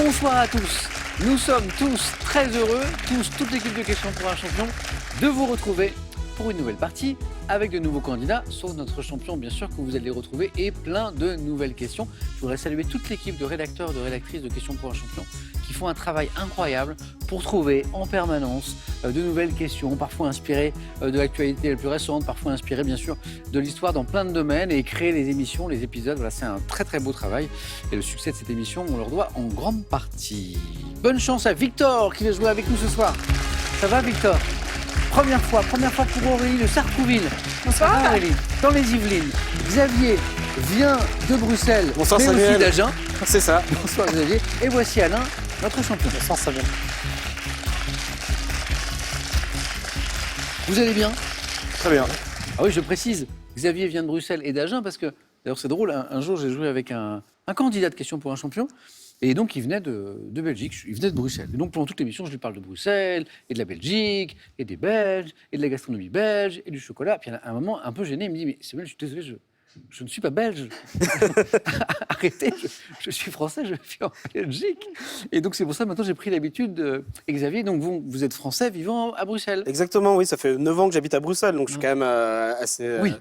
Bonsoir à tous. Nous sommes tous très heureux, toute l'équipe de Questions pour un champion, de vous retrouver pour une nouvelle partie avec de nouveaux candidats, sauf notre champion bien sûr que vous allez retrouver et plein de nouvelles questions. Je voudrais saluer toute l'équipe de rédacteurs, de rédactrices de Questions pour un champion qui font un travail incroyable pour trouver en permanence de nouvelles questions, parfois inspirées de l'actualité la plus récente, parfois inspirées bien sûr de l'histoire dans plein de domaines et créer les émissions, les épisodes. Voilà, c'est un très très beau travail et le succès de cette émission, on leur doit en grande partie. Bonne chance à Victor qui va jouer avec nous ce soir. Ça va Victor? Première fois pour Aurélie de Sartrouville. Bonsoir. Ah, Aurélie, dans les Yvelines. Xavier vient de Bruxelles, Bonsoir, mais Samuel. aussi d'Agen. C'est ça. Bonsoir Xavier. Et voici Alain, notre champion. Bonsoir, Samuel. Vous allez bien? Très bien. Ah oui, je précise, Xavier vient de Bruxelles et d'Agen parce que, d'ailleurs c'est drôle, un jour j'ai joué avec un candidat de Questions pour un champion et donc il venait de Belgique, il venait de Bruxelles. Et donc pendant toute l'émission, je lui parle de Bruxelles et de la Belgique et des Belges et de la gastronomie belge et du chocolat. Puis à un moment, un peu gêné, il me dit « Mais Samuel, je suis désolé, je ne suis pas belge. Arrêtez, je suis français, je vis en Belgique. » Et donc c'est pour ça maintenant j'ai pris l'habitude, Xavier, donc vous êtes français vivant à Bruxelles. Exactement, oui, ça fait 9 ans que j'habite à Bruxelles, donc je suis quand même assez... Oui.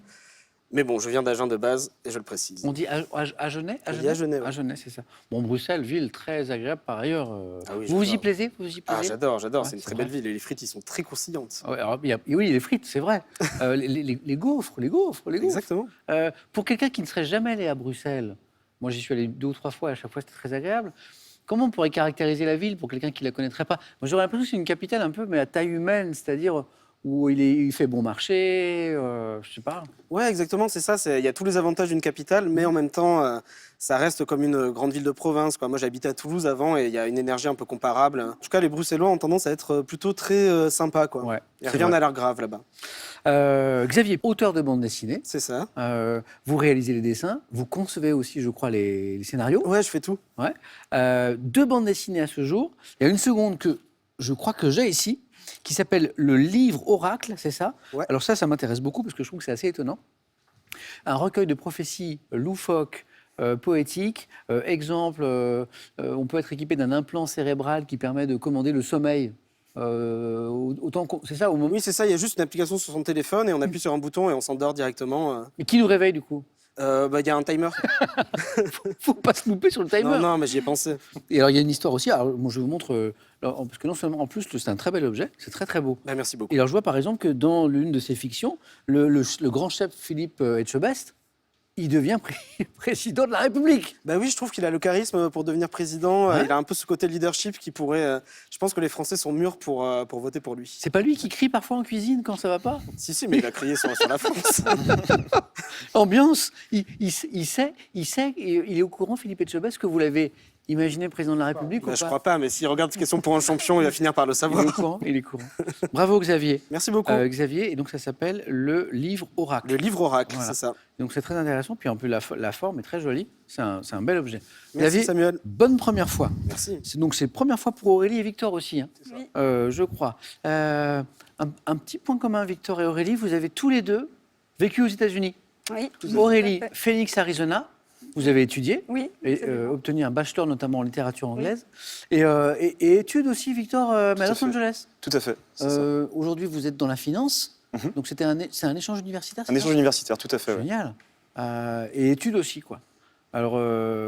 Mais bon, je viens d'Agen de base, et je le précise. On dit Agenais? On dit Agenais, ouais. Agenais, c'est ça. Bon, Bruxelles, ville très agréable par ailleurs. Ah oui, vous vous y j'adore. plaisez? Vous vous y Ah, plaisez? j'adore, Ouais, c'est une c'est très vrai. belle ville, et les frites, ils sont très croustillantes. Ouais, alors, oui, les frites, c'est vrai. Les gaufres. Exactement. Pour quelqu'un qui ne serait jamais allé à Bruxelles, moi j'y suis allé 2 ou 3 fois, et à chaque fois c'était très agréable. Comment on pourrait caractériser la ville pour quelqu'un qui ne la connaîtrait pas? Moi j'aurais l'impression que c'est une capitale un peu, mais à taille humaine, c'est-à-dire où il fait bon marché, je sais pas. Ouais, exactement, c'est ça. Il y a tous les avantages d'une capitale, mais en même temps, ça reste comme une grande ville de province, quoi. Moi, j'habitais à Toulouse avant, et il y a une énergie un peu comparable. En tout cas, les Bruxellois ont tendance à être plutôt très sympas, quoi. Ouais, Et c'est rien vrai. n'a l'air grave là-bas. Xavier, auteur de bande dessinée. C'est ça. Vous réalisez les dessins, vous concevez aussi, je crois, les scénarios. Ouais, je fais tout. Ouais. 2 bandes dessinées à ce jour. Il y a une seconde que je crois que j'ai ici, qui s'appelle Le Livre Oracle, c'est ça? Ouais. Alors ça m'intéresse beaucoup parce que je trouve que c'est assez étonnant. Un recueil de prophéties loufoques, poétiques. Exemple, on peut être équipé d'un implant cérébral qui permet de commander le sommeil. C'est ça au moment. Oui, c'est ça. Il y a juste une application sur son téléphone et on appuie sur un bouton et on s'endort directement. Mais qui nous réveille du coup? Il y a un timer. Faut pas se louper sur le timer. Non, mais j'y ai pensé. Et alors il y a une histoire aussi. Alors moi je vous montre parce que non seulement en plus c'est un très bel objet, c'est très très beau. Bah, merci beaucoup. Et alors je vois par exemple que dans l'une de ses fictions, le grand chef Philippe Etchebest, il devient président de la République. Bah oui, je trouve qu'il a le charisme pour devenir président. Ouais. Il a un peu ce côté leadership qui pourrait. Je pense que les Français sont mûrs pour voter pour lui. C'est pas lui qui crie parfois en cuisine quand ça va pas? Si, mais il a crié sur la France. Ambiance, il sait, il est au courant Philippe Etchebest que vous l'avez imaginé président de la République Bah, ou je pas? crois pas, mais s'il regarde Question pour un champion, il va finir par le Il est savoir. au courant, il est au courant. Bravo Xavier. Merci beaucoup. Xavier, et donc ça s'appelle Le Livre Oracle. Le livre oracle, Voilà. c'est ça. Donc c'est très intéressant, puis un peu la forme est très jolie. C'est un bel objet. Merci Xavier, Samuel. bonne première fois. Merci. Donc c'est première fois pour Aurélie et Victor aussi, hein, Oui. je crois. Un petit point commun, Victor et Aurélie, vous avez tous les deux vécu aux États-Unis. Oui. Aurélie, Tout à fait. Phoenix, Arizona, vous avez étudié Oui. et absolument. obtenu un bachelor notamment en littérature anglaise. Et études aussi, Victor, mais à à Los fait. Angeles. Tout à fait. c'est ça. Aujourd'hui, vous êtes dans la finance, Mhm. donc c'est un échange universitaire. Un c'est ça échange universitaire, tout à fait. ouais. Génial. Et études aussi, quoi. Alors,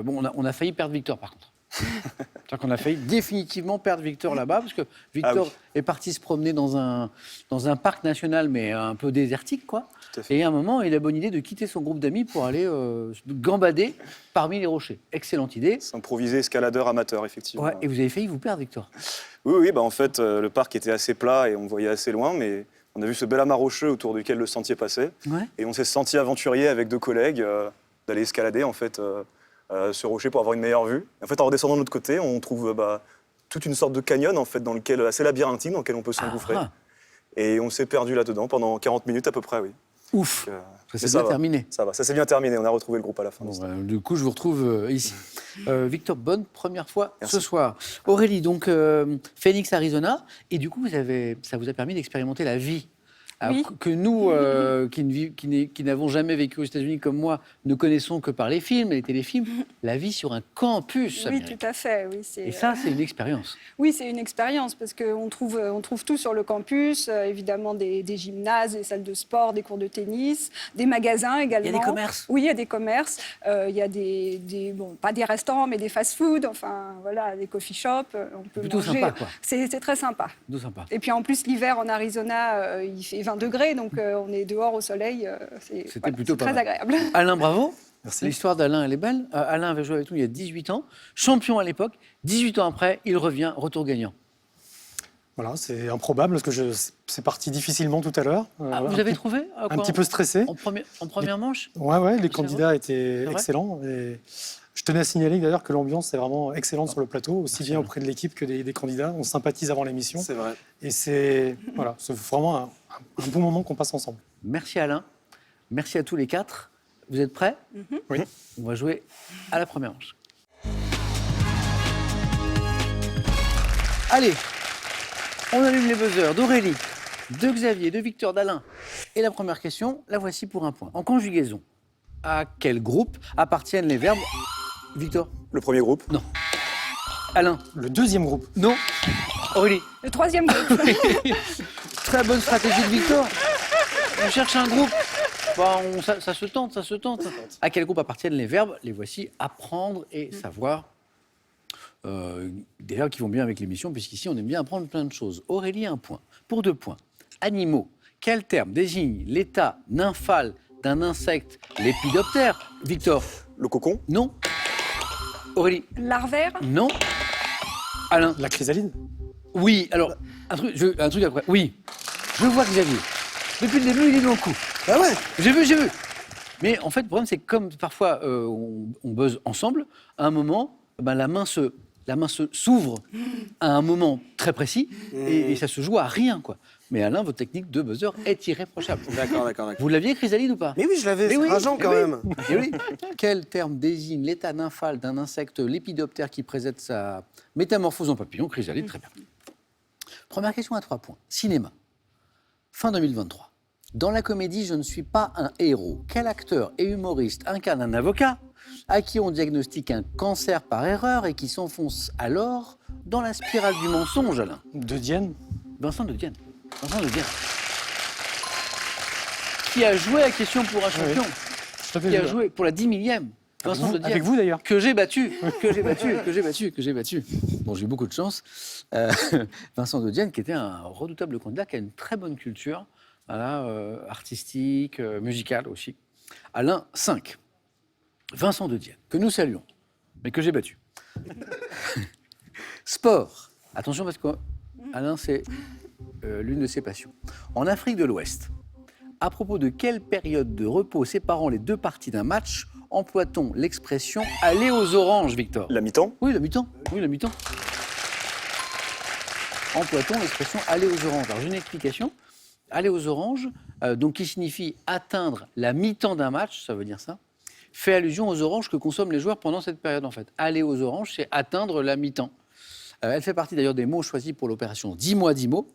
bon, on a failli perdre Victor, par contre. C'est-à-dire qu'on a failli définitivement perdre Victor là-bas, parce que Victor oui. est parti se promener dans un parc national, mais un peu désertique, quoi. Tout à fait. Et à un moment, il a la bonne idée de quitter son groupe d'amis pour aller gambader parmi les rochers. Excellente idée. C'est improvisé, escaladeur amateur, effectivement. Ouais, et vous avez failli vous perdre, Victor. Oui, bah, en fait, le parc était assez plat et on voyait assez loin, mais on a vu ce bel amas rocheux autour duquel le sentier passait. Ouais. Et on s'est senti aventurier avec 2 collègues d'aller escalader, en fait, ce rocher pour avoir une meilleure vue. Et en fait, en redescendant de l'autre côté, on trouve toute une sorte de canyon, en fait, dans lequel, assez labyrinthique, dans lequel on peut s'engouffrer. Ah, Et on s'est perdu là-dedans pendant 40 minutes à peu près, oui. ouf. Donc, Ça mais s'est ça bien va. terminé. Ça va, ça s'est bien terminé, on a retrouvé le groupe à la fin. Bon, du coup, je vous retrouve ici. Victor, bonne première fois Merci. ce soir. Aurélie, donc Phoenix, Arizona, et du coup, ça vous a permis d'expérimenter la vie Alors, Oui. que nous, qui n'avons jamais vécu aux États-Unis comme moi, ne connaissons que par les films et les téléfilms, la vie sur un campus Oui, américain. tout à fait. Oui, Et ça, c'est une expérience. oui, c'est une expérience parce qu'on trouve tout sur le campus, évidemment des gymnases, des salles de sport, des cours de tennis, des magasins également. Il y a des commerces. Oui, il y a des commerces. Il y a bon, pas des restaurants, mais des fast-food, enfin voilà, des coffee shops. On peut Plutôt manger. sympa, quoi. C'est très sympa. Plutôt sympa. Et puis en plus, l'hiver en Arizona, il fait 20 degrés, donc on est dehors au soleil. C'était plutôt pas très mal. agréable. Alain, bravo. Merci. L'histoire d'Alain, elle est belle. Alain avait joué avec nous il y a 18 ans, champion à l'époque. 18 ans après, il revient, retour gagnant. Voilà, c'est improbable parce que c'est parti difficilement tout à l'heure. Ah, vous avez trouvé un petit peu stressé. En première manche. Ouais, les C'est candidats étaient vrai excellents. Et je tenais à signaler d'ailleurs que l'ambiance est vraiment excellente sur le plateau, aussi bien auprès de l'équipe que des candidats. On sympathise avant l'émission. C'est vrai. Et c'est vraiment un bon moment qu'on passe ensemble. Merci Alain. Merci à tous les quatre. Vous êtes prêts? Oui. On va jouer à la première manche. Allez, on allume les buzzers d'Aurélie, de Xavier, de Victor, d'Alain. Et la première question, la voici pour un point. En conjugaison, à quel groupe appartiennent les verbes? Victor? Le premier groupe. Non. Alain? Le deuxième groupe. Non. Aurélie? Le troisième groupe. Très bonne stratégie de Victor. On cherche un groupe. Bon, ça se tente, ça se tente. À quel groupe appartiennent les verbes? Les voici, apprendre et savoir. Des verbes qui vont bien avec l'émission, puisqu'ici, on aime bien apprendre plein de choses. Aurélie, un point. Pour 2 points. Animaux. Quel terme désigne l'état nymphal d'un insecte lépidoptère? Victor? Le cocon. Non. Aurélie? Larvaire. Non. Alain? La chrysalide. Oui. Alors, un truc après. Oui. Je vois Xavier. Depuis le début, il est dans le coup. Ah ouais. J'ai vu. Mais en fait, le problème, c'est que comme parfois on buzz ensemble, à un moment, ben, la main s'ouvre à un moment très précis et ça se joue à rien, quoi. Mais Alain, votre technique de buzzer est irréprochable. D'accord. Vous l'aviez, Chrysalide, ou pas? Mais oui, je l'avais, c'est rageant quand même. Eh oui. Quel terme désigne l'état nymphal d'un insecte lépidoptère qui présente sa métamorphose en papillon? Chrysalide, très bien. Première question à 3 points. Cinéma. Fin 2023. Dans la comédie Je ne suis pas un héros, quel acteur et humoriste incarne un avocat à qui on diagnostique un cancer par erreur et qui s'enfonce alors dans la spirale du mensonge, Alain? De Dienne. Vincent de Dienne. Qui a joué à Question pour un champion? Je t'avais Qui a vu, joué pour la 10 millième. Vincent de Dienne. avec vous d'ailleurs. Que j'ai battu. Bon, j'ai eu beaucoup de chance. Vincent de Dienne, qui était un redoutable candidat, qui a une très bonne culture, voilà, artistique, musicale aussi. Alain, 5. Vincent de Dienne, que nous saluons, mais que j'ai battu. Sport. Attention, parce qu'Alain, c'est l'une de ses passions. En Afrique de l'Ouest, à propos de quelle période de repos séparant les deux parties d'un match emploie-t-on l'expression « aller aux oranges », Victor? La mi-temps. Oui, la mi-temps. Emploie-t-on l'expression « aller aux oranges ». Alors, j'ai une explication. Aller aux oranges, donc qui signifie atteindre la mi-temps d'un match, ça veut dire ça, fait allusion aux oranges que consomment les joueurs pendant cette période, en fait. Aller aux oranges, c'est atteindre la mi-temps. Elle fait partie d'ailleurs des mots choisis pour l'opération 10 mois 10 mots,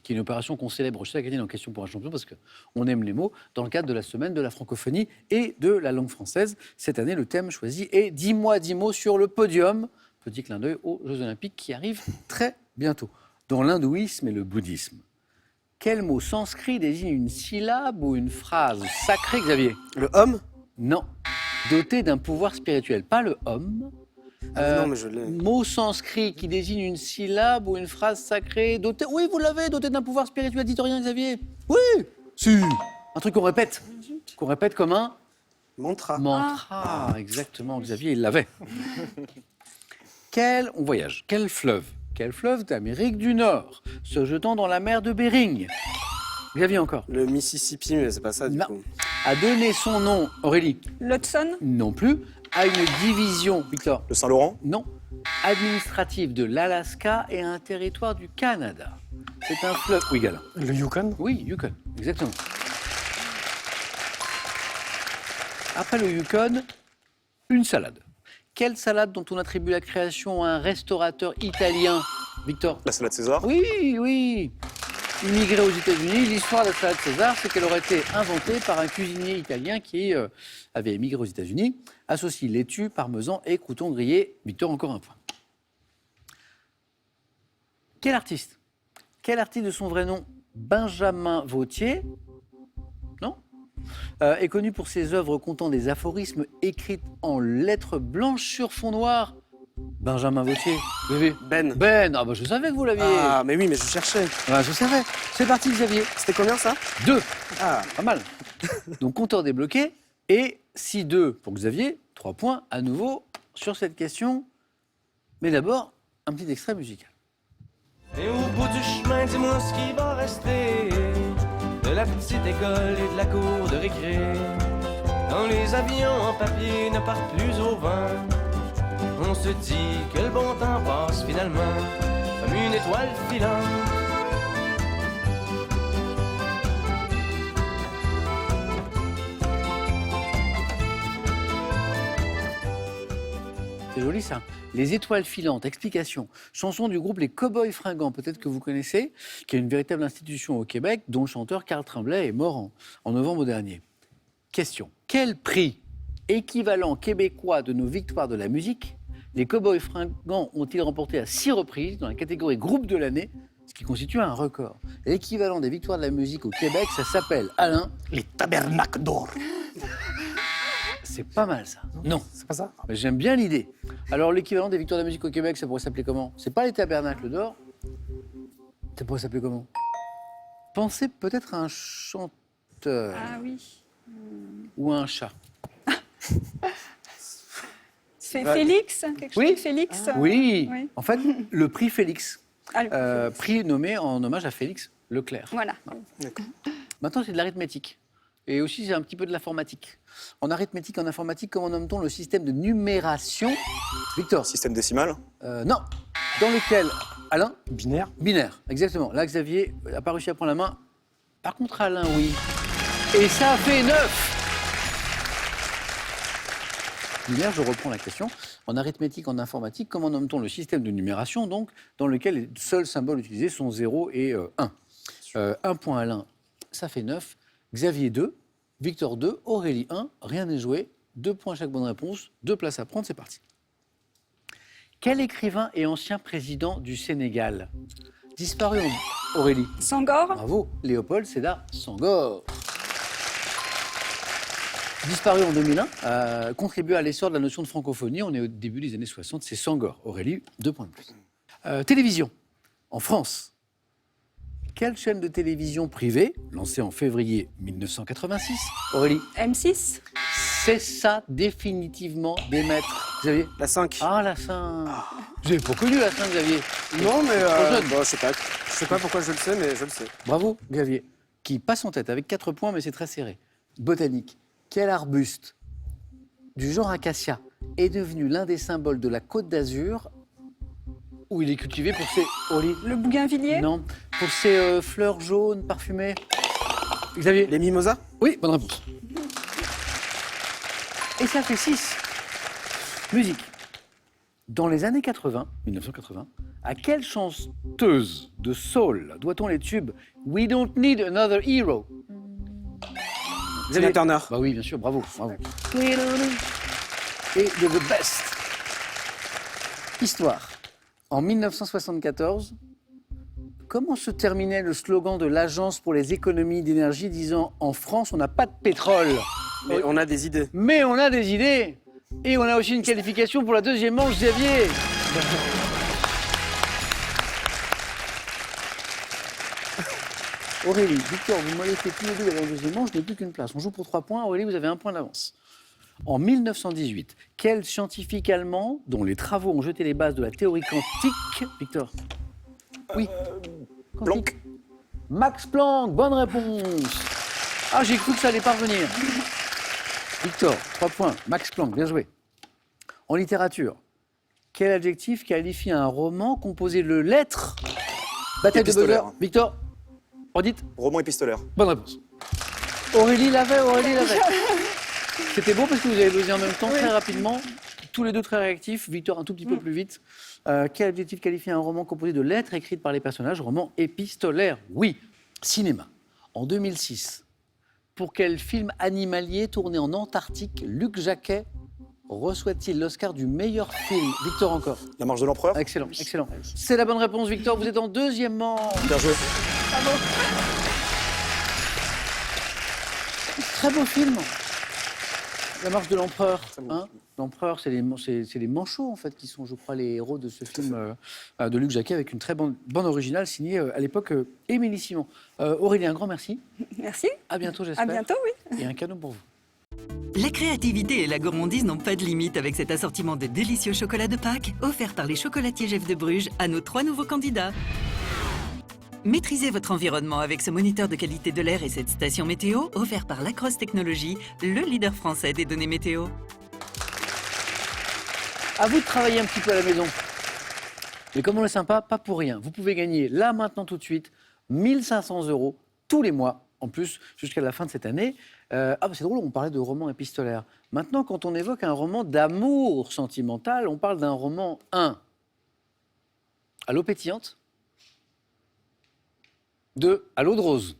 qui est une opération qu'on célèbre chaque année dans Question pour un champion, parce qu'on aime les mots, dans le cadre de la semaine de la francophonie et de la langue française. Cette année, le thème choisi est 10 mois 10 mots sur le podium. Petit clin d'œil aux Jeux Olympiques qui arrivent très bientôt. Dans l'hindouisme et le bouddhisme, quel mot sanskrit désigne une syllabe ou une phrase sacrée, Xavier? Le homme. Non. Doté d'un pouvoir spirituel. Pas le homme. Non, mais je l'ai. Mot sanskrit qui désigne une syllabe ou une phrase sacrée doté... Oui, vous l'avez, doté d'un pouvoir spirituel. Dites rien, Xavier. Oui. Si. Un truc qu'on répète. Qu'on répète comme un... Mantra. Mantra. Exactement, Xavier, il l'avait. On voyage. Quel fleuve d'Amérique du Nord se jetant dans la mer de Bering? Xavier encore. Le Mississippi, mais c'est pas ça du Non. coup. A donné son nom, Aurélie? L'Hudson. Non plus. À une division, Victor? Le Saint-Laurent. Non. Administrative de l'Alaska et un territoire du Canada. C'est un fleuve. Oui, Gala. Le Yukon. Oui, Yukon, exactement. Après le Yukon, une salade. Quelle salade dont on attribue la création à un restaurateur italien, Victor? La salade César. Oui. immigrée aux États-Unis. L'histoire de la salade César, c'est qu'elle aurait été inventée par un cuisinier italien qui avait émigré aux États-Unis. Associe laitue, parmesan et croûtons grillés. Victor, encore un point. Quel artiste de son vrai nom, Benjamin Vautier, non est connu pour ses œuvres contenant des aphorismes écrites en lettres blanches sur fond noir. Benjamin Vautier, vous avez Ben, ah bah je savais que vous l'aviez. Ah, mais oui, mais je cherchais. Ouais, je savais. C'est parti, Xavier. C'était combien ça? 2. Ah, Pas mal. Donc, compteur débloqué. Et 6-2 pour Xavier. 3 points à nouveau sur cette question. Mais d'abord, un petit extrait musical. Et au bout du chemin, dis-moi ce qui va rester de la petite école et de la cour de récré. Quand les avions en papier ne partent plus au vent, on se dit que le bon temps passe finalement comme une étoile filante. C'est joli ça. Les étoiles filantes, explication. Chanson du groupe Les Cowboys Fringants, peut-être que vous connaissez, qui est une véritable institution au Québec, dont le chanteur Carl Tremblay est mort en novembre dernier. Question. Quel prix équivalent québécois de nos victoires de la musique les Cowboys Fringants ont-ils remporté à 6 reprises dans la catégorie groupe de l'année, ce qui constitue un record. L'équivalent des victoires de la musique au Québec, ça s'appelle, Alain, Les tabernacles d'or. c'est pas mal ça. Non. C'est pas ça? Mais j'aime bien l'idée. Alors, l'équivalent des victoires de la musique au Québec, ça pourrait s'appeler comment? C'est pas les tabernacles d'or. Ça pourrait s'appeler comment? Pensez peut-être à un chanteur Ah oui. ou à un chat. C'est Félix, quelque chose Oui. de Félix. Oui. Oui. En fait, le prix Félix. Ah, le prix Prix nommé en hommage à Félix Leclerc. Voilà. Maintenant, c'est de l'arithmétique. Et aussi, c'est un petit peu de l'informatique. En arithmétique, en informatique, comment nomme-t-on le système de numération? Victor. Système décimal. Non. Dans lequel, Alain? Binaire. Binaire, exactement. Là, Xavier n'a pas réussi à prendre la main. Par contre, Alain, oui. Et ça fait 9. Binaire, je reprends la question. En arithmétique, en informatique, comment nomme-t-on le système de numération, donc, dans lequel les seuls symboles utilisés sont 0 et 1? 1 point Alain, ça fait 9. Xavier 2, Victor 2, Aurélie 1, rien n'est joué. 2 points à chaque bonne réponse, 2 places à prendre, c'est parti. Quel écrivain et ancien président du Sénégal disparu en... Aurélie. Senghor. Bravo, Léopold Sédar Senghor. Disparu en 2001, contribué à l'essor de la notion de francophonie. On est au début des années 60, c'est Senghor. Aurélie, 2 points de plus. Télévision, en France. Quelle chaîne de télévision privée, lancée en février 1986, Aurélie? M6. C'est ça, définitivement, des maîtres. Xavier? la 5. Ah, la 5. Vous n'avez pas connu la 5, Xavier? Non, mais Trop jeune. bon, je sais pas pourquoi je le sais, mais je le sais. Bravo, Xavier, qui passe en tête avec 4 points, mais c'est très serré. Botanique. Quel arbuste du genre acacia est devenu l'un des symboles de la Côte d'Azur où il est cultivé pour ses... Aurélie? Le bougainvillier. Non, pour ses fleurs jaunes parfumées. Xavier? Les mimosas? Oui, bonne réponse. Et ça fait 6. Musique. Dans les années 80, 1980, à quelle chanteuse de soul doit-on les tubes We Don't Need Another Hero? Tina Turner. Bah oui, bien sûr, bravo, bravo. Et de The Best. Histoire. En 1974, comment se terminait le slogan de l'Agence pour les économies d'énergie disant « En France, on n'a pas de pétrole ». Mais on a des idées. Mais on a des idées. Et on a aussi une qualification pour la deuxième manche, Xavier. Aurélie, Victor, vous m'avez fait tous les deux dans la deuxième manche, je n'ai plus qu'une place. On joue pour 3 points. Aurélie, vous avez 1 point d'avance. En 1918, quel scientifique allemand, dont les travaux ont jeté les bases de la théorie quantique... Victor? Oui. Planck. Max Planck, bonne réponse. Ah, j'ai cru que ça allait parvenir. Victor, 3 points. Max Planck, bien joué. En littérature, quel adjectif qualifie un roman composé de lettres? Bataille de buzzer. Épistolaire. Victor, redites. Roman épistolaire. Bonne réponse. Aurélie l'avait. C'était beau parce que vous avez buzzé en même temps, très rapidement. Tous les deux très réactifs. Victor un tout petit peu plus vite. Quel adjectif qualifie un roman composé de lettres écrites par les personnages? Roman épistolaire. Oui. Cinéma. En 2006, pour quel film animalier tourné en Antarctique Luc Jacquet reçoit-il l'Oscar du meilleur film? Victor encore. La marche de l'empereur. Excellent, excellent. C'est la bonne réponse, Victor. Vous êtes en deuxième manche. Bien joué. Très beau film. La marche de l'empereur. Hein, l'empereur, c'est les manchots, en fait, qui sont, je crois, les héros de ce film de Luc Jacquet, avec une très bonne bande originale signée à l'époque Émilie Simon. Aurélie, un grand merci. Merci. À bientôt, j'espère. À bientôt, oui. Et un cadeau pour vous. La créativité et la gourmandise n'ont pas de limite avec cet assortiment de délicieux chocolats de Pâques offert par les chocolatiers Jeff de Bruges à nos 3 nouveaux candidats. Maîtrisez votre environnement avec ce moniteur de qualité de l'air et cette station météo offert par Lacrosse Technologies, le leader français des données météo. À vous de travailler un petit peu à la maison. Mais comme on est sympa, pas pour rien. Vous pouvez gagner là, maintenant, tout de suite, 1 500 € tous les mois, en plus, jusqu'à la fin de cette année. C'est drôle, on parlait de roman épistolaire. Maintenant, quand on évoque un roman d'amour sentimental, on parle d'un roman 1. À l'eau pétillante. 2. À l'eau de rose.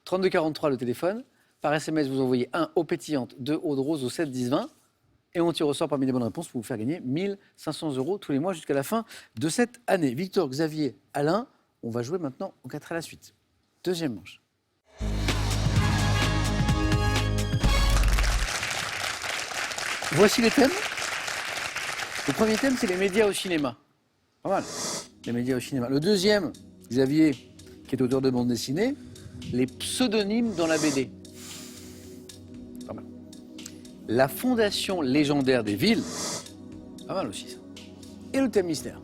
3243 le téléphone. Par SMS, vous envoyez 1 eau pétillante, 2 eau de rose au 7 10 20. Et on tire au sort parmi les bonnes réponses pour vous faire gagner 1 500 € tous les mois jusqu'à la fin de cette année. Victor, Xavier, Alain, on va jouer maintenant au 4 à la suite. Deuxième manche. Voici les thèmes. Le premier thème, c'est les médias au cinéma. Pas mal, les médias au cinéma. Le deuxième, Xavier, qui est auteur de bande dessinée, les pseudonymes dans la BD. Pas mal. La fondation légendaire des villes. Pas mal aussi, ça. Et le thème mystère.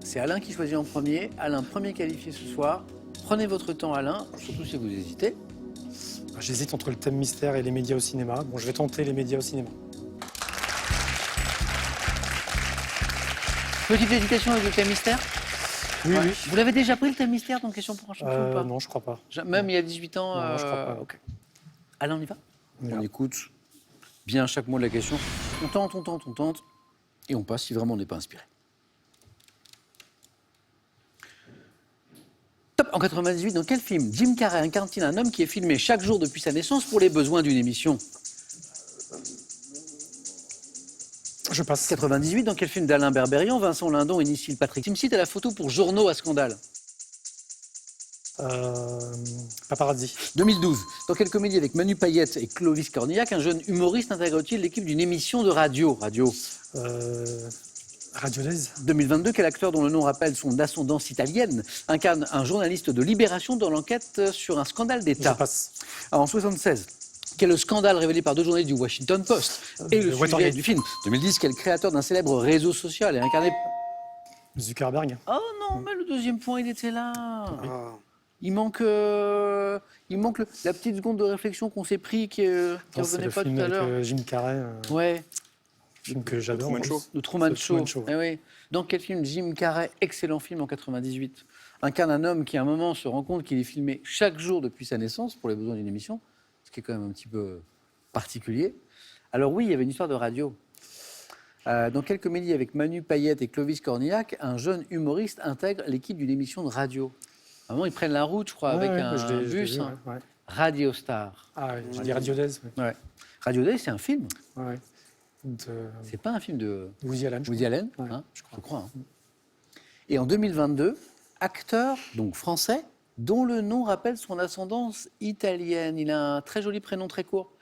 C'est Alain qui choisit en premier. Alain, premier qualifié ce soir. Prenez votre temps, Alain, surtout si vous hésitez. J'hésite entre le thème mystère et les médias au cinéma. Bon, je vais tenter les médias au cinéma. Petite hésitation avec le thème mystère. Oui, oui. Vous l'avez déjà pris le thème mystère dans Question pour un champion ou pas? Non, je crois pas. Même il y a 18 ans. Non, je crois pas. Ok. Alain, on y va? On On écoute bien chaque mot de la question. On tente. Et on passe si vraiment on n'est pas inspiré. Top. En 98, dans quel film Jim Carrey incarne-t-il un homme qui est filmé chaque jour depuis sa naissance pour les besoins d'une émission? Je passe. 98, dans quel film d'Alain Berberian Vincent Lindon initie le Patrick Timsit à la photo pour journaux à scandale? Paparazzi. 2012, dans quelle comédie avec Manu Payette et Clovis Cornillac, un jeune humoriste intègre-t-il l'équipe d'une émission de radio? Radio Days. 2022, quel acteur dont le nom rappelle son ascendance italienne incarne un journaliste de Libération dans l'enquête sur un scandale Je d'État? passe. En 76, quel scandale révélé par 2 journalistes du Washington Post et le sujet Watergate. du film? 2010, quel créateur d'un célèbre réseau social est incarné... Zuckerberg. Oh non, mais le deuxième point, il était là. Ah. Il manque la petite seconde de réflexion qu'on s'est pris qui ne Non, c'est revenait le pas film tout à avec l'heure. Jim Carrey. Ouais, Film que j'adore. Truman en Show. plus. le Truman C'est Show. Truman Show, ouais. Eh oui. Dans quel film Jim Carrey, excellent film en 98, incarne un homme qui à un moment se rend compte qu'il est filmé chaque jour depuis sa naissance pour les besoins d'une émission, ce qui est quand même un petit peu particulier. Alors oui, il y avait une histoire de radio. Dans quelle comédie avec Manu Payette et Clovis Cornillac, un jeune humoriste intègre l'équipe d'une émission de radio? À un moment, ils prennent la route, je crois, avec un je l'ai bus. vu, hein. ouais. Radio Star. Ah, ouais, je dis Radio Days. Ouais. Ouais. Radio Day, c'est un film. Ouais. De C'est pas un film de Woody Allen. je Woody crois. Allen, Ouais, hein, je je crois. Hein. Et en 2022, acteur, donc français, dont le nom rappelle son ascendance italienne. Il a un très joli prénom très court,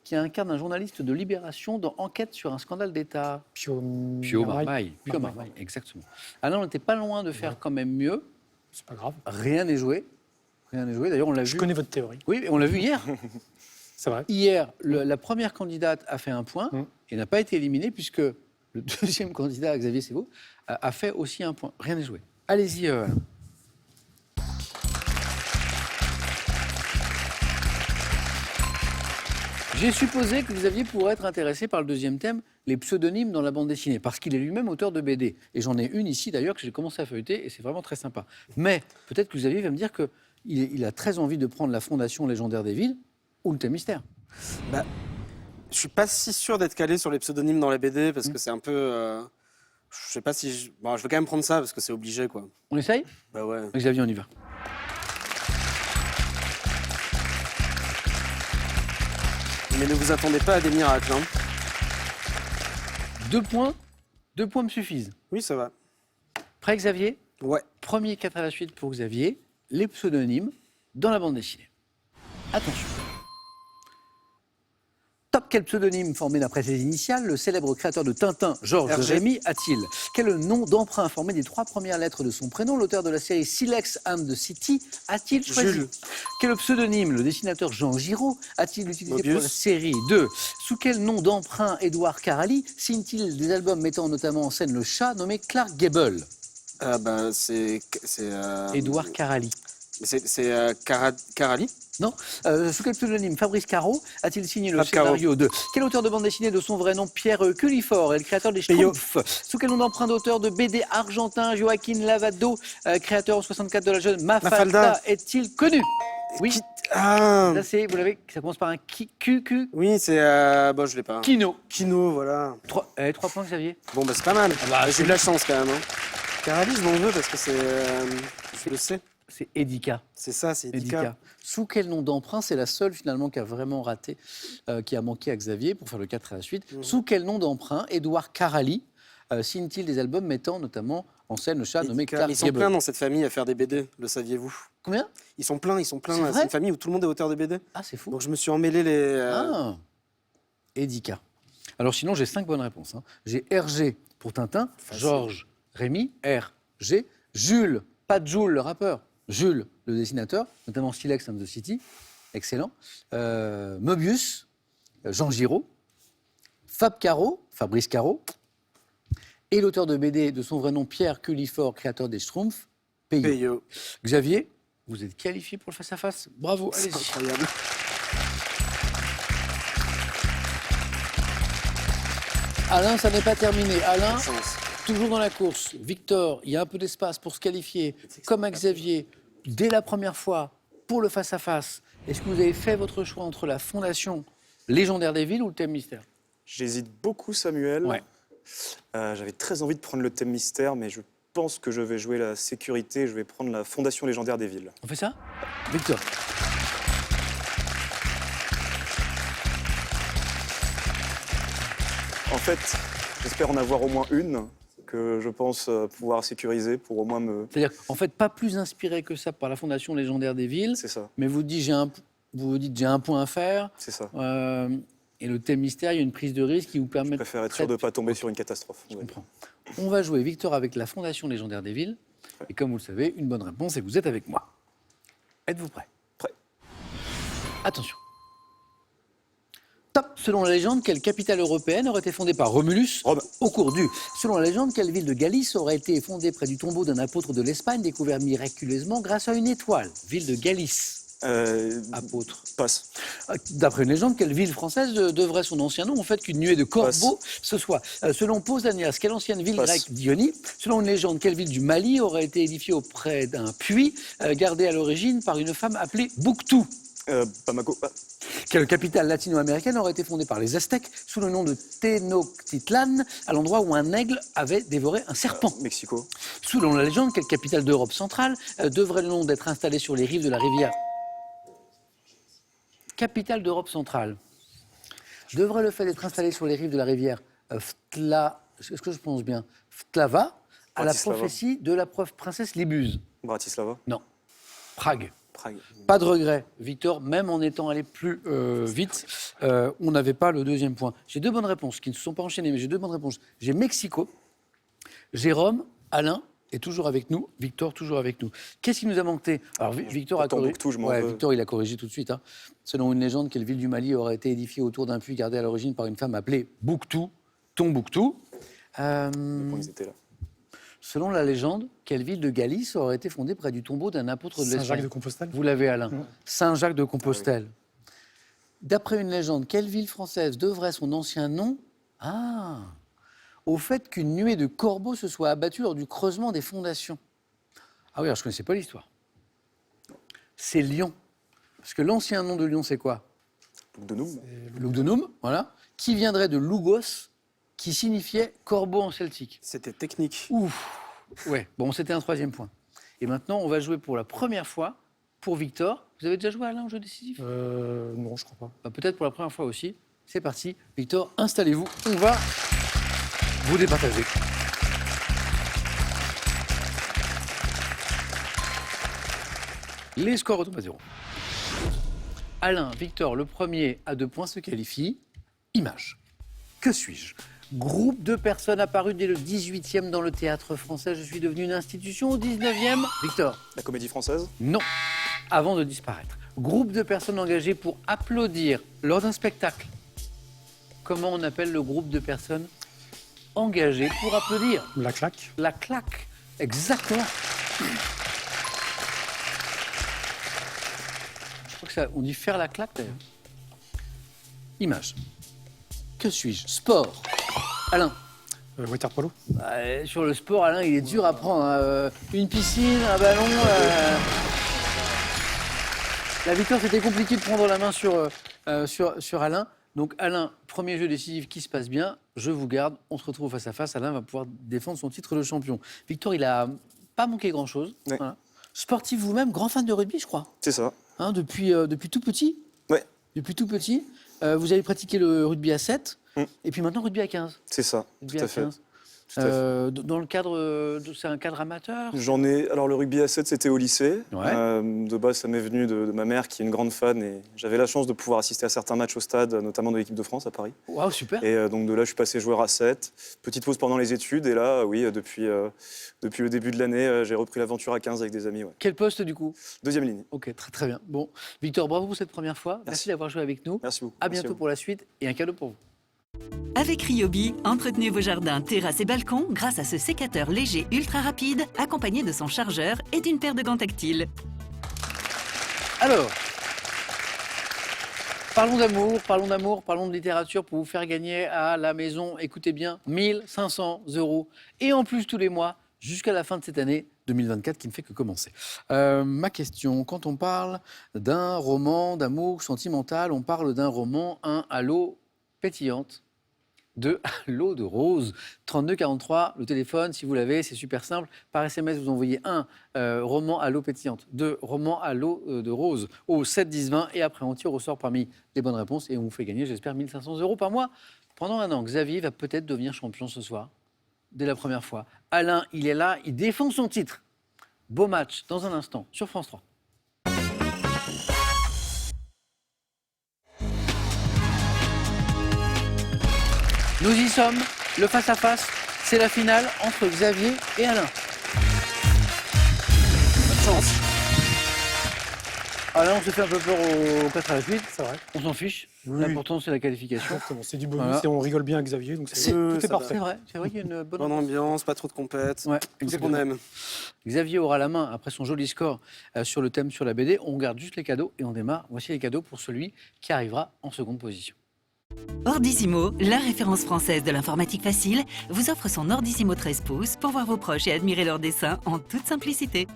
qui incarne un journaliste de Libération dans Enquête sur un scandale d'État. Pio Marmaille. Pio Marmaille, exactement. Alors on n'était pas loin de faire quand même mieux. C'est pas grave. Rien n'est joué. Rien n'est joué. D'ailleurs, on l'a Je vu. connais votre théorie. Oui, on l'a vu hier. C'est vrai. Hier, la première candidate a fait un point et n'a pas été éliminée puisque le deuxième candidat, Xavier, c'est vous, a fait aussi un point. Rien n'est joué. Allez-y. J'ai supposé que Xavier pourrait être intéressé par le deuxième thème, les pseudonymes dans la bande dessinée, parce qu'il est lui-même auteur de BD. Et j'en ai une ici d'ailleurs que j'ai commencé à feuilleter et c'est vraiment très sympa. Mais peut-être que Xavier va me dire qu'il a très envie de prendre la fondation légendaire des villes ou le thème mystère. Je suis pas si sûr d'être calé sur les pseudonymes dans la BD parce que c'est un peu Je sais pas si... Bon, je vais quand même prendre ça, parce que c'est obligé, quoi. On essaye? Bah ouais. Xavier, on y va. Mais ne vous attendez pas à des miracles, hein. 2 points. 2 points me suffisent. Oui, ça va. Prêt, Xavier? Ouais. Premier 4 à la suite pour Xavier. Les pseudonymes dans la bande dessinée. Attention. Top, quel pseudonyme formé d'après ses initiales le célèbre créateur de Tintin, Georges Hergé. Rémy, a-t-il? Quel nom d'emprunt formé des 3 premières lettres de son prénom l'auteur de la série Silex and the City a-t-il choisi? Jules. Quel pseudonyme le dessinateur Jean Giraud a-t-il utilisé Mobius. pour la série 2? Sous quel nom d'emprunt Édouard Carali signe-t-il des albums mettant notamment en scène le chat nommé Clark Gable? Ah bah, c'est Édouard Carali. Carali. Non. Sous quel pseudonyme Fabrice Caro a-t-il signé le Fab Caro. scénario de quel auteur de bande dessinée de son vrai nom Pierre Cullifort est le créateur des Peyo. Schtroumpfs? Sous quel nom d'emprunt d'auteur de BD argentin Joaquin Lavado, créateur en 64 de la jeune Mafalda, Mafalda. est-il connu? Oui. Ah Là, c'est, vous l'avez, ça commence par un Q. oui, c'est... Bon, je l'ai pas. Kino. Kino, voilà. 3 points, Xavier. Bon, bah c'est pas mal. bah, J'ai eu de la chance, quand même. Hein. Carali, je m'en veux, parce que c'est... je le sais. C'est Edika. C'est ça, c'est Edika. Edika. Sous quel nom d'emprunt? C'est la seule finalement qui a vraiment raté, qui a manqué à Xavier pour faire le 4 à la suite. Sous quel nom d'emprunt Édouard Carali signe-t-il des albums mettant notamment en scène le chat nommé Edika. Clark Ils sont Gable? pleins dans cette famille à faire des BD, le saviez-vous? Combien? Ils sont pleins. C'est vrai C'est une famille où tout le monde est auteur de BD. Ah, c'est fou. Donc je me suis emmêlé les... Ah, Edika. Alors sinon, j'ai 5 bonnes réponses. Hein. J'ai Hergé pour Tintin, Georges Rémy, R.G., Jules, pas Jules le rappeur, Jules le dessinateur, notamment Silex and the City, excellent. Mobius, Jean Giraud, Fabrice Caro, et l'auteur de BD de son vrai nom Pierre Cullifort, créateur des Schtroumpfs, Peyo. Peyo. Xavier, vous êtes qualifié pour le face-à-face. Bravo, C'est allez-y. incroyable. Alain, ça n'est pas terminé. Alain, Chance. toujours dans la course. Victor, il y a un peu d'espace pour se qualifier, comme à Xavier, dès la première fois, pour le face-à-face. Est-ce que vous avez fait votre choix entre la fondation légendaire des villes ou le thème mystère? J'hésite beaucoup, Samuel. Ouais. J'avais très envie de prendre le thème mystère, mais je pense que je vais jouer la sécurité. Je vais prendre la Fondation légendaire des villes. On fait ça? Victor. En fait, j'espère en avoir au moins une que je pense pouvoir sécuriser pour au moins me... C'est-à-dire, en fait, pas plus inspiré que ça par la fondation légendaire des villes, C'est ça, mais vous dites j'ai un point à faire. c'est ça. Et le thème mystère, il y a une prise de risque qui vous permet Je préfère être sûr de ne pas tomber sur une catastrophe. Je comprends. On va jouer Victor avec la Fondation légendaire des villes. Et comme vous le savez, une bonne réponse et vous êtes avec moi. Êtes-vous prêts? Prêt. Attention. Top. Selon la légende, quelle capitale européenne aurait été fondée par Romulus Rome. au cours du... Selon la légende, quelle ville de Galice aurait été fondée près du tombeau d'un apôtre de l'Espagne découvert miraculeusement grâce à une étoile? Ville de Galice. Apôtre. Passe. D'après une légende, quelle ville française devrait son ancien nom au fait qu'une nuée de corbeaux ce soit? Selon Pausanias, quelle ancienne ville Passe. grecque d'Ionie? Selon une légende, quelle ville du Mali aurait été édifiée auprès d'un puits gardé à l'origine par une femme appelée Bouctou? Bamako. Quelle capitale latino-américaine aurait été fondée par les Aztèques sous le nom de Tenochtitlan, à l'endroit où un aigle avait dévoré un serpent? Mexico. Selon la légende, quelle capitale d'Europe centrale devrait le nom d'être installée sur les rives de la rivière? Capitale d'Europe centrale. Devrait le fait d'être installé sur les rives de la rivière est-ce que je pense bien? Vltava, à la Bratislava. prophétie de la princesse Libuse. Bratislava. Non. Prague. Prague. Pas de regret, Victor, même en étant allé plus vite, on n'avait pas le deuxième point. J'ai 2 bonnes réponses qui ne se sont pas enchaînées, mais j'ai 2 bonnes réponses. J'ai Mexico, Jérôme, Alain est toujours avec nous, Victor toujours avec nous. Qu'est-ce qui nous a manqué? Alors Victor a Pourtant, corrigé. Bouctou, je m'en veux. Victor, il a corrigé tout de suite. Hein. Selon une légende, quelle ville du Mali aurait été édifiée autour d'un puits gardé à l'origine par une femme appelée Bouctou, Tombouctou. Bon, ils étaient là. Selon la légende, quelle ville de Galice aurait été fondée près du tombeau d'un apôtre de l'Espagne? Saint-Jacques de Compostelle. Vous l'avez, Alain. Saint-Jacques de Compostelle. D'après une légende, quelle ville française devrait son ancien nom au fait qu'une nuée de corbeaux se soit abattue lors du creusement des fondations? Ah oui, alors je ne connaissais pas l'histoire. C'est Lyon. Parce que l'ancien nom de Lyon, c'est quoi? Lugdunum. Lugdunum, voilà. Qui viendrait de Lugos, qui signifiait corbeau en celtique. C'était technique. Ouf. Ouais, bon, c'était un 3e point. Et maintenant, on va jouer pour la première fois pour Victor. Vous avez déjà joué à Alain au jeu décisif? Non, je crois pas. Bah, peut-être pour la première fois aussi. C'est parti. Victor, installez-vous. On va vous départager. Les scores retombent à 0. Alain, Victor, le premier à 2 points se qualifie. Image. Que suis-je? Groupe de personnes apparu dès le 18e dans le théâtre français. Je suis devenu une institution au 19e. Victor? La comédie française? Non. Avant de disparaître. Groupe de personnes engagées pour applaudir lors d'un spectacle. Comment on appelle le groupe de personnes engagées pour applaudir? La claque. La claque. Exactement. Je crois que ça, on dit faire la claque d'ailleurs. Image. Que suis-je? Sport. Alain. Water polo. Sur le sport, Alain, il est dur à prendre. Hein. Une piscine, un ballon. La victoire, c'était compliqué de prendre la main sur Alain. Donc Alain, premier jeu décisif qui se passe bien. Je vous garde. On se retrouve face à face. Alain va pouvoir défendre son titre de champion. Victor, il a pas manqué grand-chose. Ouais. Voilà. Sportif vous-même, grand fan de rugby, je crois. C'est ça. Hein, depuis tout petit. Ouais. Depuis tout petit. Vous avez pratiqué le rugby à 7. Et puis maintenant, rugby à 15. C'est ça, Rugby tout à à fait. 15. Tout à fait. Dans le cadre, c'est un cadre amateur. Alors le rugby à 7, c'était au lycée. Ouais. De base, ça m'est venu de ma mère qui est une grande fan et j'avais la chance de pouvoir assister à certains matchs au stade, notamment de l'équipe de France à Paris. Waouh, super. Et donc de là, je suis passé joueur à 7. Petite pause pendant les études et là, oui, depuis le début de l'année, j'ai repris l'aventure à 15 avec des amis. Ouais. Quel poste du coup? 2e ligne. Ok, très très bien. Bon, Victor, bravo pour cette première fois. Merci d'avoir joué avec nous. Merci beaucoup. À Merci bientôt vous. pour la suite et un cadeau pour vous. Avec Ryobi, entretenez vos jardins, terrasses et balcons grâce à ce sécateur léger ultra rapide, accompagné de son chargeur et d'une paire de gants tactiles. Alors, parlons d'amour, parlons de littérature pour vous faire gagner à la maison, écoutez bien, 1 500 €. Et en plus tous les mois, jusqu'à la fin de cette année 2024 qui ne fait que commencer. Ma question, quand on parle d'un roman d'amour sentimental, on parle d'un roman, à l'eau pétillante, de l'eau de rose. 3243, le téléphone, si vous l'avez, c'est super simple. Par SMS, vous envoyez un roman à l'eau pétillante, 2 romans à l'eau de rose au 7 10 20 et après on tire au sort parmi les bonnes réponses et on vous fait gagner, j'espère, 1 500 € par mois pendant un an. Xavier va peut-être devenir champion ce soir, dès la première fois. Alain, il est là, il défend son titre. Beau match dans un instant sur France 3. Nous y sommes, le face-à-face, c'est la finale entre Xavier et Alain. Bonne chance. Alain, on s'est fait un peu peur au 4 à la suite, C'est vrai. on s'en fiche. Oui. L'important, c'est la qualification. Exactement. C'est du bonus Voilà. et on rigole bien avec Xavier. Donc C'est- tout est ça va. parfait. C'est vrai qu'il y a une bonne Bonne ambiance, pas trop de compète. Ouais, Tout ce exactement. qu'on aime. Xavier aura la main après son joli score sur le thème sur la BD. On garde juste les cadeaux et on démarre. Voici les cadeaux pour celui qui arrivera en seconde position. Ordissimo, la référence française de l'informatique facile, vous offre son Ordissimo 13 pouces pour voir vos proches et admirer leurs dessins en toute simplicité.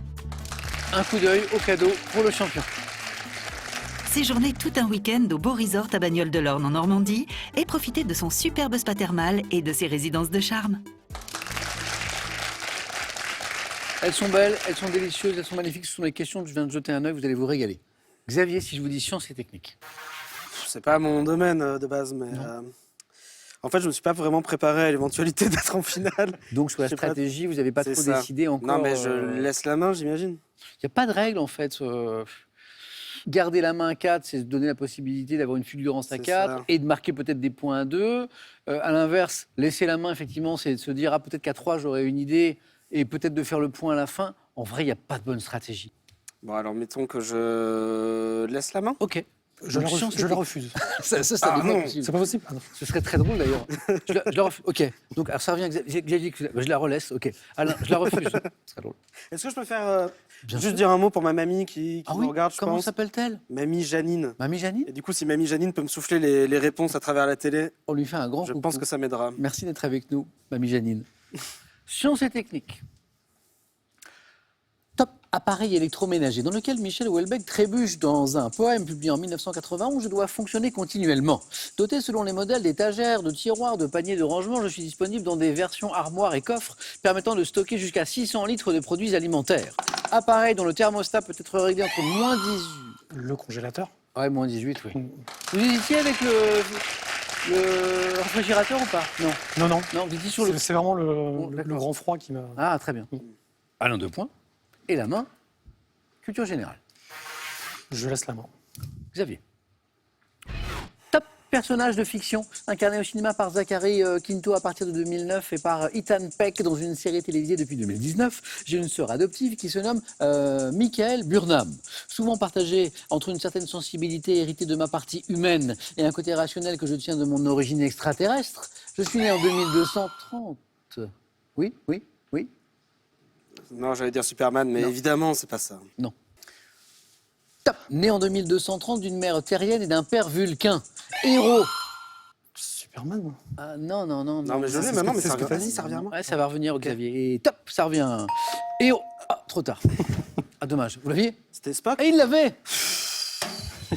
Un coup d'œil au cadeau pour le champion. Séjournez tout un week-end au beau resort à Bagnoles-de-l'Orne en Normandie et profitez de son superbe spa thermal et de ses résidences de charme. Elles sont belles, elles sont délicieuses, elles sont magnifiques. Ce sont des questions que je viens de jeter un œil, vous allez vous régaler. Xavier, si je vous dis sciences et techniques. C'est pas mon domaine de base, mais en fait, je me suis pas vraiment préparé à l'éventualité d'être en finale. Donc sur la Je sais pas. stratégie, vous n'avez pas C'est trop ça. décidé encore. Non, mais je laisse la main, j'imagine. Il n'y a pas de règle en fait. Garder la main à 4, c'est se donner la possibilité d'avoir une fulgurance à C'est 4 ça. et de marquer peut-être des points à 2. À l'inverse, laisser la main, effectivement, c'est de se dire peut-être qu'à 3, j'aurai une idée et peut-être de faire le point à la fin. En vrai, il n'y a pas de bonne stratégie. Bon, alors mettons que je laisse la main. Ok. Je Donc, la sciences et je la techniques. refuse. Ça Ah, n'est pas non. possible. C'est pas possible. Ah non. Ce serait très drôle d'ailleurs. Je la refuse. Ok. Donc, alors, ça revient à Xavier. Je la relaisse. Ok. Alain, je la refuse. Ce serait drôle. Est-ce que je peux faire Bien juste sûr. dire un mot pour ma mamie qui Ah me oui. regarde, je Comment pense. s'appelle-t-elle? Mamie Janine. Mamie Janine. Et du coup, si Mamie Janine peut me souffler les réponses à travers la télé, On lui fait un grand je coucou. pense que ça m'aidera. Merci d'être avec nous, Mamie Janine. Sciences et techniques. Top appareil électroménager dans lequel Michel Houellebecq trébuche dans un poème publié en 1991. Je dois fonctionner continuellement. Doté selon les modèles d'étagères, de tiroirs, de paniers de rangement, je suis disponible dans des versions armoires et coffres permettant de stocker jusqu'à 600 litres de produits alimentaires. Appareil dont le thermostat peut être réglé entre moins 18... Le congélateur. Ouais, moins 18, oui. Vous hésitiez avec le réfrigérateur ou pas? Non. Non, non. Non, vous étiez sur le... C'est vraiment Bon, le d'accord. grand froid qui m'a... Ah, très bien. Alain, 2 points. Et la main, culture générale. Je laisse la main. Xavier. Top personnage de fiction, incarné au cinéma par Zachary Quinto à partir de 2009 et par Ethan Peck dans une série télévisée depuis 2019. J'ai une sœur adoptive qui se nomme Michael Burnham. Souvent partagée entre une certaine sensibilité héritée de ma partie humaine et un côté rationnel que je tiens de mon origine extraterrestre, je suis né en 2230. Oui, oui, oui. Non, j'allais dire Superman, mais Non. évidemment, c'est pas ça. Non. Top. Né en 2230 d'une mère terrienne et d'un père vulcain. Héros. Superman. Ah, non, non, non. Non, mais je c'est l'ai ce maintenant, que- mais c'est ça ce que revient. t'as Vas-y, dit. ça revient à moi. Ouais, ça va revenir, Xavier. Et top, ça revient. Héros. Ah, trop tard. Ah, dommage. Vous l'aviez? C'était Spock. Et il l'avait.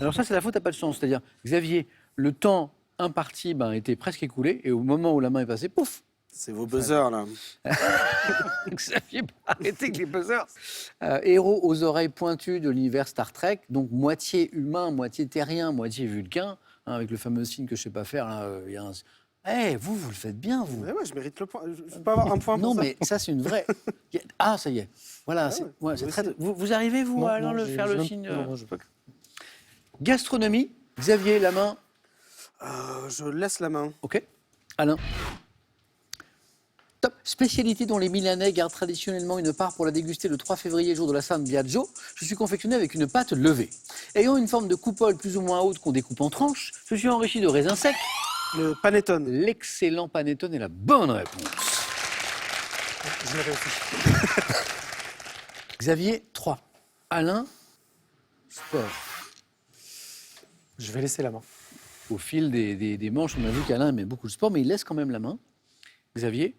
Alors ça, c'est la faute à pas de chance. C'est-à-dire, Xavier, le temps imparti était presque écoulé. Et au moment où la main est passée, pouf. C'est vos buzzers, là. Xavier, arrêtez avec les buzzers. Héros aux oreilles pointues de l'univers Star Trek, donc moitié humain, moitié terrien, moitié vulcain, hein, avec le fameux signe que je sais pas faire. Là, il y a un... Eh, vous le faites bien, vous. Ouais, je mérite le point. Je peux avoir un point pour Non, ça. mais ça, c'est une vraie... Ah, ça y est. Voilà, Ah c'est ouais, ouais, c'est vous très... aussi. Vous arrivez, vous, à Non, le j'ai- faire j'ai le même- signe non, je- Gastronomie, Xavier, la main. Je laisse la main. OK. Alain. Top. Spécialité dont les Milanais gardent traditionnellement une part pour la déguster le 3 février, jour de la San Biagio. Je suis confectionné avec une pâte levée. Ayant une forme de coupole plus ou moins haute qu'on découpe en tranches, je suis enrichi de raisins secs. Le panettone. L'excellent panettone est la bonne réponse. Je l'avais aussi. Xavier, 3. Alain, sport. Je vais laisser la main. Au fil des manches, on a vu qu'Alain aimait beaucoup le sport, mais il laisse quand même la main. Xavier.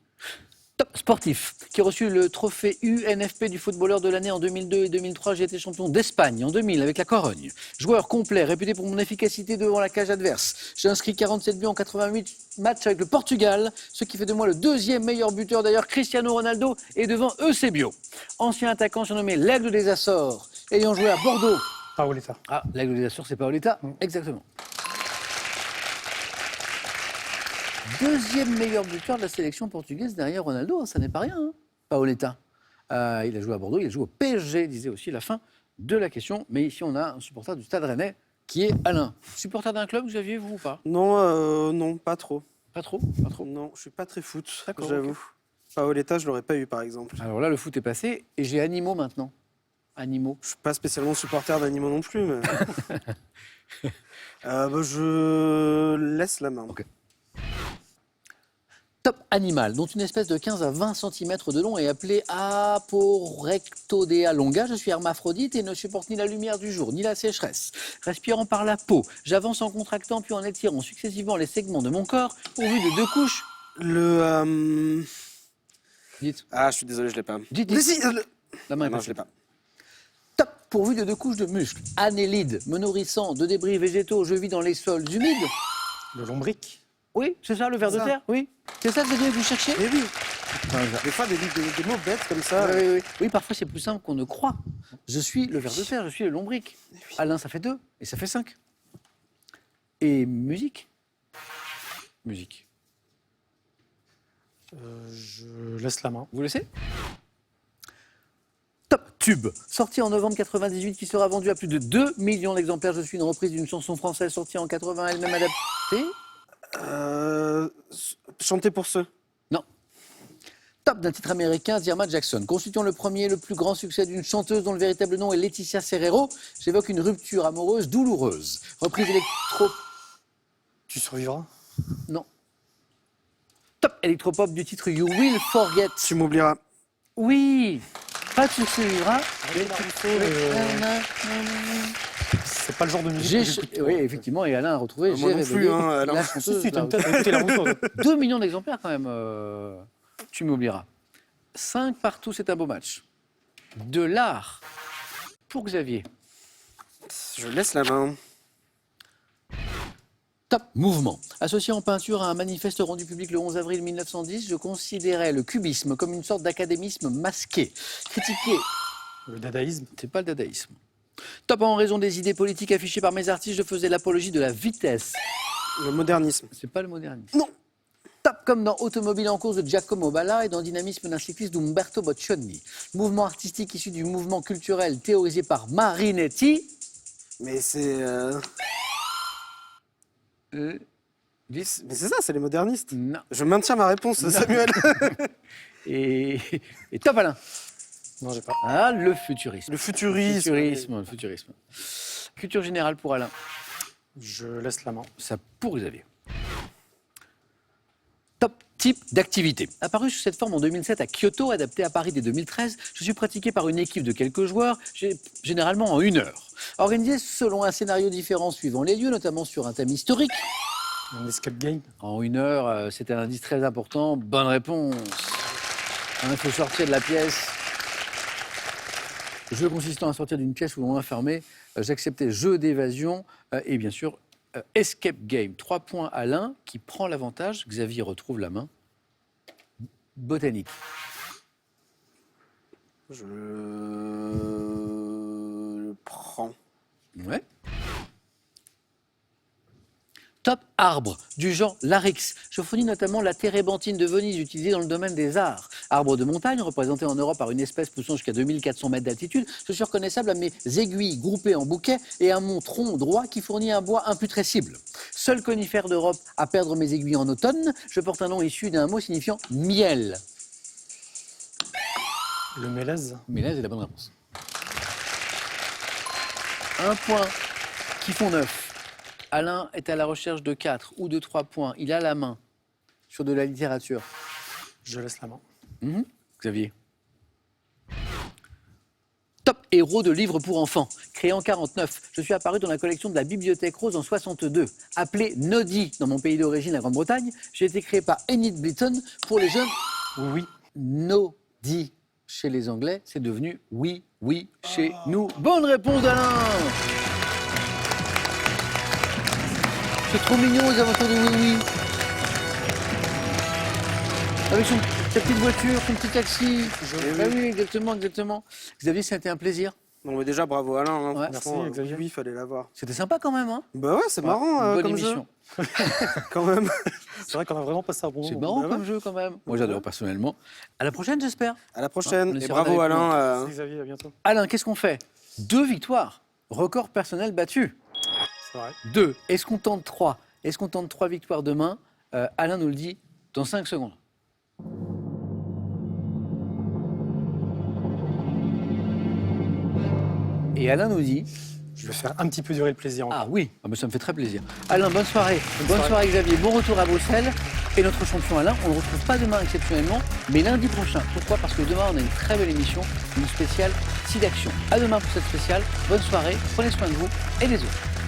Top sportif, qui a reçu le trophée UNFP du footballeur de l'année en 2002 et 2003. J'ai été champion d'Espagne en 2000 avec la Corogne. Joueur complet, réputé pour mon efficacité devant la cage adverse. J'ai inscrit 47 buts en 88 matchs avec le Portugal, ce qui fait de moi le 2e meilleur buteur. D'ailleurs, Cristiano Ronaldo est devant Eusebio. Ancien attaquant surnommé l'Aigle des Açores, ayant joué à Bordeaux. Paoletta. Ah, l'Aigle des Açores, c'est Paoletta. Exactement. 2e meilleur buteur de la sélection portugaise derrière Ronaldo, ça n'est pas rien, hein, Paoletta. Il a joué à Bordeaux, il a joué au PSG, disait aussi la fin de la question. Mais ici, on a un supporter du Stade Rennais qui est Alain. Supporter d'un club, Xavier, vous ou pas? Non, non, pas trop. Pas trop, pas trop. Non, je suis pas très foot, D'accord, j'avoue. ok. Paoletta, je l'aurais pas eu, par exemple. Alors là, le foot est passé et j'ai Animaux maintenant. Animaux. Je suis pas spécialement supporter d'animaux non plus, mais... je laisse la main. Ok. Top animal, dont une espèce de 15 à 20 cm de long est appelée Aporectodea longa. Je suis hermaphrodite et ne supporte ni la lumière du jour, ni la sécheresse. Respirant par la peau, j'avance en contractant puis en étirant successivement les segments de mon corps, pourvu de 2 couches. Le... Dites, Ah, je suis désolé, je l'ai pas. dites, Mais dites. si, La main est non, passée. je l'ai pas. Top, pourvu de 2 couches de muscles. Annélide, me nourrissant de débris végétaux, je vis dans les sols humides. Le lombric. Oui, c'est ça, le ver de Ça. terre. Oui. C'est ça, Xavier, que vous cherchiez? Mais oui, Enfin, des fois, des mots bêtes comme ça. Oui, oui, oui. Oui, parfois c'est plus simple qu'on ne croit. Je suis le ver de terre, je suis le lombric. Alain, ça fait 2 et ça fait 5. Et musique? Musique. Je laisse la main. Vous laissez? Top Tube, sorti en novembre 98, qui sera vendu à plus de 2 millions d'exemplaires. Je suis une reprise d'une chanson française sortie en 80, elle-même adaptée. Chanter pour ceux. Non. Top d'un titre américain, Irma Jackson. Constituant le premier et le plus grand succès d'une chanteuse dont le véritable nom est Laetitia Serrero, j'évoque une rupture amoureuse douloureuse. Reprise électro... Tu survivras. Non. Top électropop du titre You Will Forget. Tu m'oublieras. Oui. Pas de succès, Ira. C'est pas le genre de musique J'ai que j'écoute. oui, effectivement, et Alain a retrouvé. Moi j'ai non révélé plus, hein, Alain. la Si, chanteuse. si, t'as là. une tête à écouter la Rousseau. 2 millions d'exemplaires quand même. Tu m'oublieras. 5 partout, c'est un beau match. De l'art pour Xavier. Je laisse la main. Top mouvement. Associé en peinture à un manifeste rendu public le 11 avril 1910, je considérais le cubisme comme une sorte d'académisme masqué. Critiqué, Le dadaïsme. c'est pas le dadaïsme. Top en raison des idées politiques affichées par mes artistes, je faisais l'apologie de la vitesse. Le modernisme. C'est pas le modernisme. Non. Top comme dans Automobile en course de Giacomo Balla et dans Dynamisme d'un cycliste d'Umberto Boccioni. Mouvement artistique issu du mouvement culturel théorisé par Marinetti. Mais c'est... Vite. Mais c'est ça, c'est les modernistes. Non. Je maintiens ma réponse, Samuel. Et top Alain. Non, j'ai pas. Ah, le futurisme. Le futurisme. Le futurisme. Culture générale pour Alain. Je laisse la main. Ça pour Xavier. Top type d'activité. Apparu sous cette forme en 2007 à Kyoto, adapté à Paris dès 2013, je suis pratiqué par une équipe de quelques joueurs, généralement en 1 heure. Organisé selon un scénario différent suivant les lieux, notamment sur un thème historique. Un escape game. En 1 heure, c'était un indice très important. Bonne réponse. Il faut sortir de la pièce. Jeu consistant à sortir d'une pièce où l'on est enfermé. J'acceptais jeu d'évasion et bien sûr escape game. 3 points Alain qui prend l'avantage. Xavier retrouve la main. Botanique. Je le prends. Ouais. Top arbre, du genre Larix. Je fournis notamment la térébenthine de Venise utilisée dans le domaine des arts. Arbre de montagne, représenté en Europe par une espèce poussant jusqu'à 2400 mètres d'altitude. Je suis reconnaissable à mes aiguilles groupées en bouquet et à mon tronc droit qui fournit un bois imputrescible. Seul conifère d'Europe à perdre mes aiguilles en automne, je porte un nom issu d'un mot signifiant miel. Le mélèze. Mélèze est la bonne réponse. 1 point qui font 9. Alain est à la recherche de 4 ou de 3 points. Il a la main sur de la littérature. Je laisse la main. Xavier. Top héros de livres pour enfants. Créé en 49, je suis apparu dans la collection de la Bibliothèque Rose en 62. Appelé Noddy dans mon pays d'origine, la Grande-Bretagne, j'ai été créé par Enid Blyton pour les jeunes. Oui. Noddy chez les Anglais, c'est devenu oui, oui chez nous. Bonne réponse d'Alain. C'est trop mignon aux aventures de Oui Oui. Avec sa petite voiture, son petit taxi. Ah oui, exactement, exactement. Xavier, ça a été un plaisir. Bon, mais déjà, bravo Alain. Hein. Ouais. Franchement, Merci, Xavier. Oui, il fallait l'avoir. C'était sympa quand même, hein. Bah ouais, c'est marrant Bonne comme émission. jeu. Quand même. C'est vrai qu'on a vraiment passé un bon C'est moment. marrant Bah ouais. comme jeu quand même. Moi j'adore personnellement. À la prochaine, j'espère. À la On prochaine. Et essaiera bravo d'aller plus Alain. Merci Xavier, à bientôt. Alain, qu'est-ce qu'on fait? 2 victoires. Record personnel battu. C'est vrai. 2. Est-ce qu'on tente 3? Est-ce qu'on tente 3 victoires demain? Alain nous le dit dans 5 secondes. Et Alain nous dit... Je vais faire un petit peu durer le plaisir encore. Ah oui, ah, mais ça me fait très plaisir. Alain, bonne soirée. Bonne soirée. soirée Xavier, bon retour à Bruxelles. Et notre champion Alain, on ne le retrouve pas demain exceptionnellement, mais lundi prochain. Pourquoi? Parce que demain, on a une très belle émission, une spéciale SIDAction. À demain pour cette spéciale. Bonne soirée, prenez soin de vous et des autres.